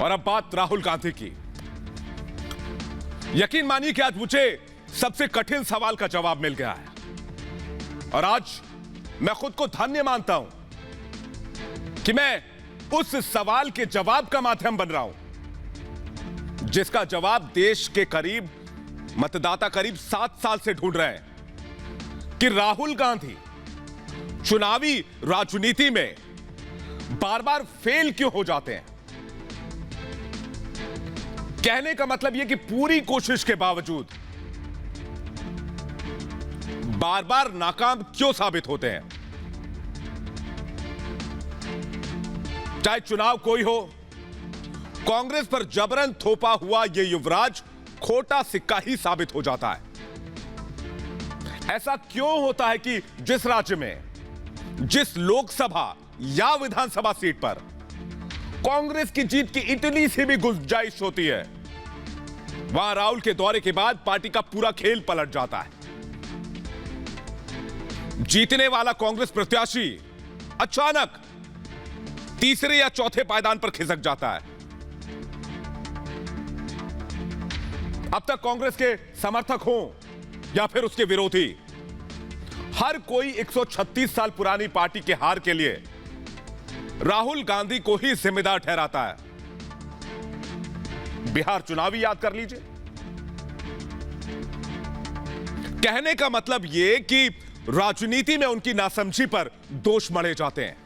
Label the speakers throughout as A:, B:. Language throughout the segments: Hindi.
A: और अब बात राहुल गांधी की। यकीन मानिए कि आज मुझे सबसे कठिन सवाल का जवाब मिल गया है और आज मैं खुद को धन्य मानता हूं कि मैं उस सवाल के जवाब का माध्यम बन रहा हूं जिसका जवाब देश के करीब मतदाता करीब 7 साल से ढूंढ रहे हैं कि राहुल गांधी चुनावी राजनीति में बार बार फेल क्यों हो जाते हैं। कहने का मतलब यह कि पूरी कोशिश के बावजूद बार बार नाकाम क्यों साबित होते हैं। चाहे चुनाव कोई हो, कांग्रेस पर जबरन थोपा हुआ यह युवराज खोटा सिक्का ही साबित हो जाता है। ऐसा क्यों होता है कि जिस राज्य में, जिस लोकसभा या विधानसभा सीट पर कांग्रेस की जीत की इतनी सी भी गुंजाइश होती है, वहां राहुल के दौरे के बाद पार्टी का पूरा खेल पलट जाता है। जीतने वाला कांग्रेस प्रत्याशी अचानक तीसरे या चौथे पायदान पर खिसक जाता है। अब तक कांग्रेस के समर्थक हों या फिर उसके विरोधी, हर कोई 136 साल पुरानी पार्टी के हार के लिए राहुल गांधी को ही जिम्मेदार ठहराता है। बिहार चुनावी याद कर लीजिए। कहने का मतलब यह कि राजनीति में उनकी नासमझी पर दोष मढ़े जाते हैं।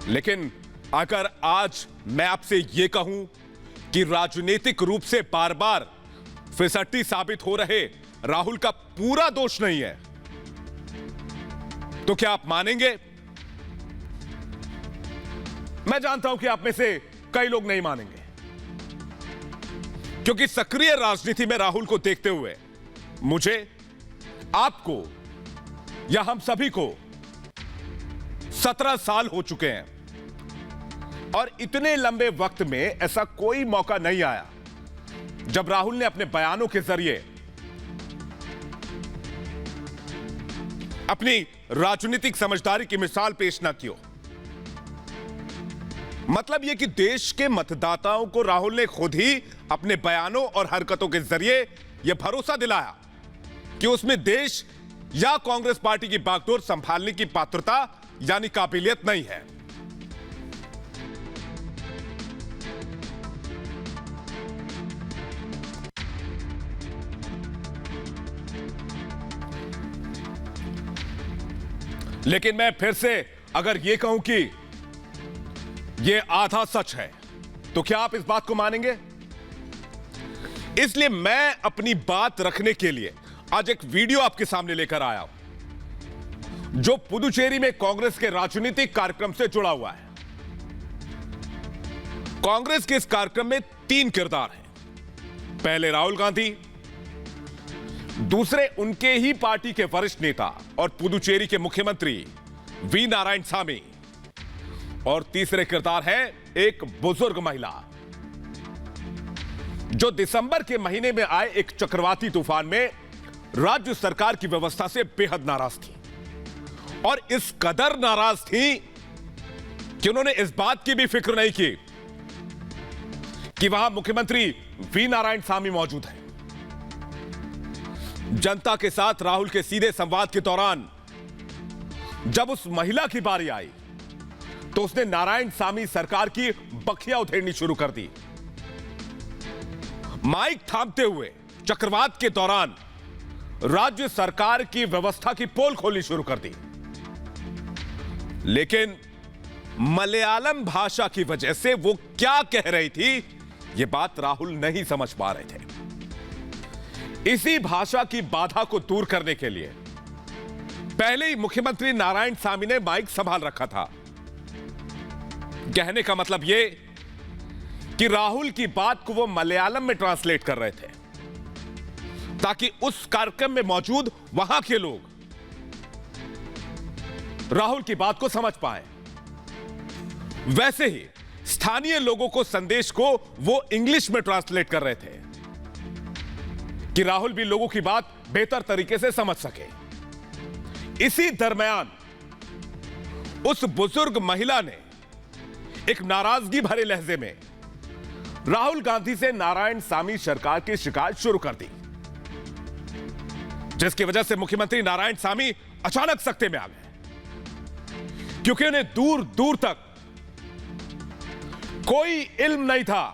A: लेकिन अगर आज मैं आपसे यह कहूं कि राजनीतिक रूप से बार बार फिसड्डी साबित हो रहे राहुल का पूरा दोष नहीं है, तो क्या आप मानेंगे? मैं जानता हूं कि आप में से कई लोग नहीं मानेंगे, क्योंकि सक्रिय राजनीति में राहुल को देखते हुए मुझे, आपको या हम सभी को 17 साल हो चुके हैं और इतने लंबे वक्त में ऐसा कोई मौका नहीं आया जब राहुल ने अपने बयानों के जरिए अपनी राजनीतिक समझदारी की मिसाल पेश ना की हो। मतलब यह कि देश के मतदाताओं को राहुल ने खुद ही अपने बयानों और हरकतों के जरिए यह भरोसा दिलाया कि उसमें देश या कांग्रेस पार्टी की बागडोर संभालने की पात्रता यानी काबिलियत नहीं है। लेकिन मैं फिर से अगर यह कहूं कि यह आधा सच है, तो क्या आप इस बात को मानेंगे? इसलिए मैं अपनी बात रखने के लिए आज एक वीडियो आपके सामने लेकर आया हूं जो पुदुचेरी में कांग्रेस के राजनीतिक कार्यक्रम से जुड़ा हुआ है। कांग्रेस के इस कार्यक्रम में 3 किरदार हैं। पहले राहुल गांधी, दूसरे उनके ही पार्टी के वरिष्ठ नेता और पुदुचेरी के मुख्यमंत्री वी नारायणसामी, और तीसरे किरदार है एक बुजुर्ग महिला जो दिसंबर के महीने में आए एक चक्रवाती तूफान में राज्य सरकार की व्यवस्था से बेहद नाराज थी और इस कदर नाराज थी कि उन्होंने इस बात की भी फिक्र नहीं की कि वहां मुख्यमंत्री वी नारायणसामी मौजूद हैं। जनता के साथ राहुल के सीधे संवाद के दौरान जब उस महिला की बारी आई तो उसने नारायणसामी सरकार की बखिया उधेड़नी शुरू कर दी। माइक थामते हुए चक्रवात के दौरान राज्य सरकार की व्यवस्था की पोल खोलनी शुरू कर दी। लेकिन मलयालम भाषा की वजह से वो क्या कह रही थी, यह बात राहुल नहीं समझ पा रहे थे। इसी भाषा की बाधा को दूर करने के लिए पहले ही मुख्यमंत्री नारायणसामी ने माइक संभाल रखा था। कहने का मतलब यह कि राहुल की बात को वो मलयालम में ट्रांसलेट कर रहे थे ताकि उस कार्यक्रम में मौजूद वहां के लोग राहुल की बात को समझ पाए। वैसे ही स्थानीय लोगों को संदेश को वो इंग्लिश में ट्रांसलेट कर रहे थे कि राहुल भी लोगों की बात बेहतर तरीके से समझ सके। इसी दरमियान उस बुजुर्ग महिला ने एक नाराजगी भरे लहजे में राहुल गांधी से नारायणसामी सरकार की शिकायत शुरू कर दी, जिसकी वजह से मुख्यमंत्री नारायणसामी अचानक सख्ते में आ गए, क्योंकि उन्हें दूर दूर तक कोई इल्म नहीं था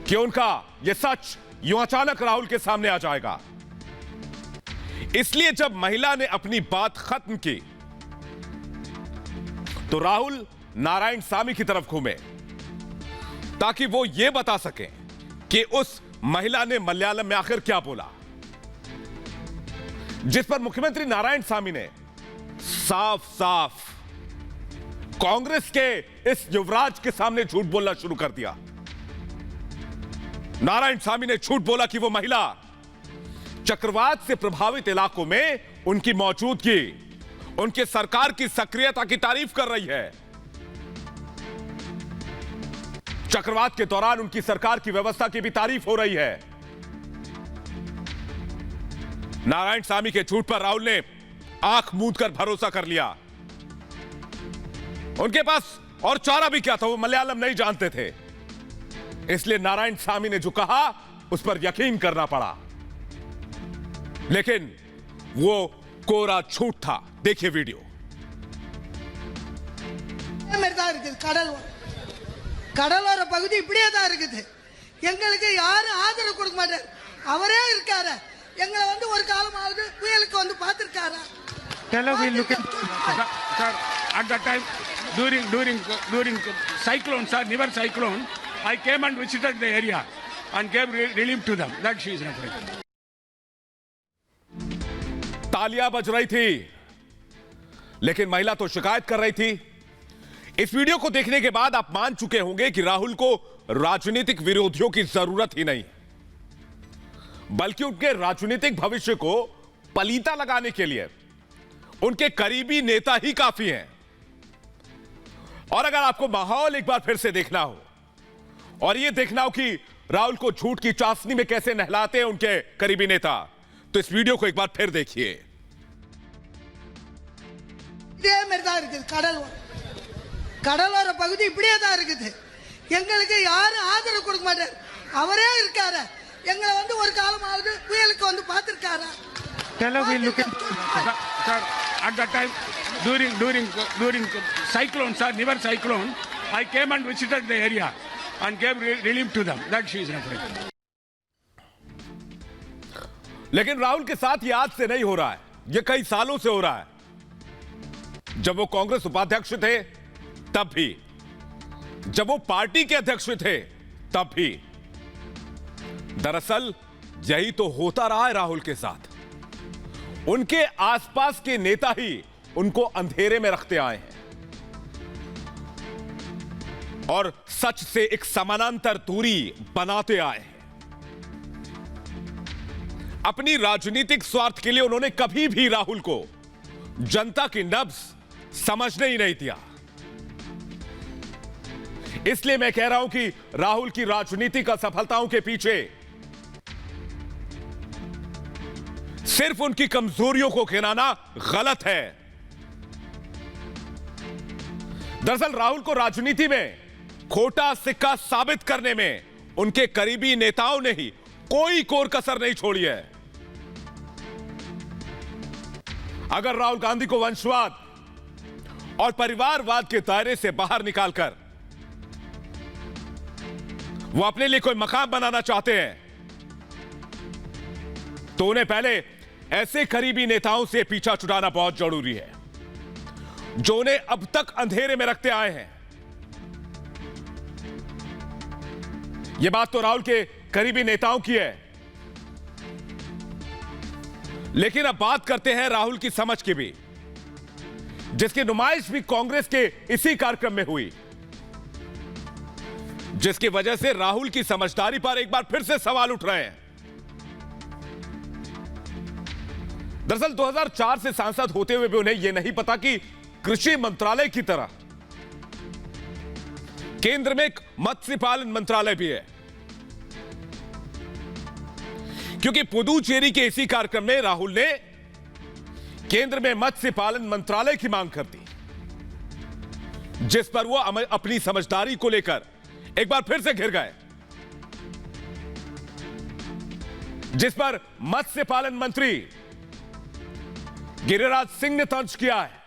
A: कि उनका यह सच यूं अचानक राहुल के सामने आ जाएगा। इसलिए जब महिला ने अपनी बात खत्म की तो राहुल नारायणसामी की तरफ घूमे ताकि वो ये बता सकें कि उस महिला ने मलयालम में आखिर क्या बोला, जिस पर मुख्यमंत्री नारायणसामी ने साफ साफ कांग्रेस के इस युवराज के सामने झूठ बोलना शुरू कर दिया। नारायणसामी ने झूठ बोला कि वो महिला चक्रवात से प्रभावित इलाकों में उनकी मौजूदगी, उनके सरकार की सक्रियता की तारीफ कर रही है। चक्रवात के दौरान उनकी सरकार की व्यवस्था की भी तारीफ हो रही है। नारायणसामी के झूठ पर राहुल ने आंख मूंदकर भरोसा कर लिया। उनके पास और चारा भी क्या था, वो मलयालम नहीं जानते थे, इसलिए नारायणसामी ने जो कहा उस पर यकीन करना पड़ा। लेकिन वो कोरा झूठ था। देखिए वीडियो।
B: கடலோர பகுதி இப்படியே தான் இருக்குது. எங்களுக்கு யாரும் ஆதரவு கொடுக்க மாட்டார். அவரே இருக்காரு. எங்களை வந்து ஒரு காலமாவது புயலுக்கு வந்து பார்த்திருக்காரா?
C: Hello, we look at sir, at that time during cyclone, sir, Nivar cyclone, I came and visited the area and gave relief to them. That she is referring.
A: तालियां बज रही थी, लेकिन महिला तो शिकायत कर रही थी। इस वीडियो को देखने के बाद आप मान चुके होंगे कि राहुल को राजनीतिक विरोधियों की जरूरत ही नहीं, बल्कि उनके राजनीतिक भविष्य को पलीता लगाने के लिए उनके करीबी नेता ही काफी हैं। और अगर आपको माहौल एक बार फिर से देखना हो और यह देखना हो कि राहुल को झूठ की चाशनी में कैसे नहलाते हैं उनके करीबी नेता, तो इस वीडियो को एक बार फिर देखिए।
B: கடலோர பகுதி இப்படியே தான் இருக்குது. எங்களுக்கு யாரும் ஆதரவு கொடுக்க மாட்டார். அவரே இருக்காரு. எங்களை வந்து ஒரு காலமாவது புயலுக்கு வந்து பார்த்திருக்காரா?
C: Hello, we look at sir, at that time during cyclone, sir, Nivar cyclone, I came and visited the area and gave relief to them. That she is referring.
A: लेकिन राहुल के साथ ये आज से नहीं हो रहा है, ये कई सालों से हो रहा है। जब वो कांग्रेस उपाध्यक्ष थे तब भी, जब वो पार्टी के अध्यक्ष थे तब भी। दरअसल यही तो होता रहा है राहुल के साथ। उनके आसपास के नेता ही उनको अंधेरे में रखते आए हैं और सच से एक समानांतर दूरी बनाते आए हैं। अपनी राजनीतिक स्वार्थ के लिए उन्होंने कभी भी राहुल को जनता की नब्ज समझने ही नहीं दिया। इसलिए मैं कह रहा हूं कि राहुल की राजनीतिक असफलताओं के पीछे सिर्फ उनकी कमजोरियों को गिनाना गलत है। दरअसल राहुल को राजनीति में खोटा सिक्का साबित करने में उनके करीबी नेताओं ने ही कोई कोर कसर नहीं छोड़ी है। अगर राहुल गांधी को वंशवाद और परिवारवाद के दायरे से बाहर निकालकर वो अपने लिए कोई मकाम बनाना चाहते हैं, तो उन्हें पहले ऐसे करीबी नेताओं से पीछा छुड़ाना बहुत जरूरी है जो उन्हें अब तक अंधेरे में रखते आए हैं। यह बात तो राहुल के करीबी नेताओं की है, लेकिन अब बात करते हैं राहुल की समझ की भी, जिसकी नुमाइश भी कांग्रेस के इसी कार्यक्रम में हुई, जिसकी वजह से राहुल की समझदारी पर एक बार फिर से सवाल उठ रहे हैं। दरअसल 2004 से सांसद होते हुए भी उन्हें यह नहीं पता कि कृषि मंत्रालय की तरह केंद्र में एक मत्स्य पालन मंत्रालय भी है, क्योंकि पुदुचेरी के इसी कार्यक्रम में राहुल ने केंद्र में मत्स्य पालन मंत्रालय की मांग कर दी। जिस पर वो अपनी समझदारी को लेकर एक बार फिर से घिर गए, जिस पर मत्स्य पालन मंत्री गिरिराज सिंह ने तंज किया है।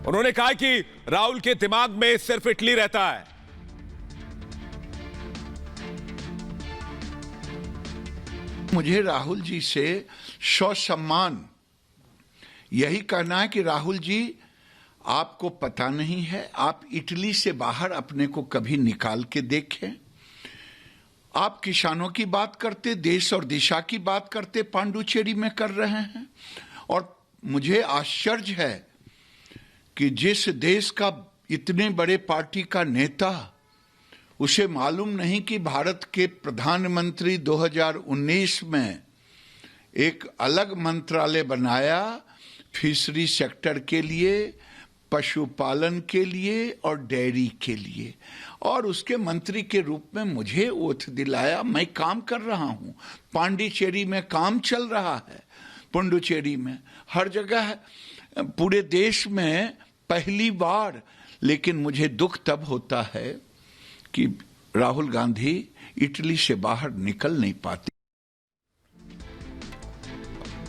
A: उन्होंने कहा कि राहुल के दिमाग में सिर्फ इटली रहता है।
D: मुझे राहुल जी से ससम्मान यही कहना है कि राहुल जी, आपको पता नहीं है, आप इटली से बाहर अपने को कभी निकाल के देखें। आप किसानों की बात करते, देश और दिशा की बात करते, पांडुचेरी में कर रहे हैं। और मुझे आश्चर्य है कि जिस देश का इतने बड़े पार्टी का नेता, उसे मालूम नहीं कि भारत के प्रधानमंत्री 2019 में एक अलग मंत्रालय बनाया फिशरी सेक्टर के लिए, पशुपालन के लिए और डेयरी के लिए, और उसके मंत्री के रूप में मुझे ओथ दिलाया। मैं काम कर रहा हूं, पांडिचेरी में काम चल रहा है, पुडुचेरी में, हर जगह, पूरे देश में पहली बार। लेकिन मुझे दुख तब होता है कि राहुल गांधी इटली से बाहर निकल नहीं पाते।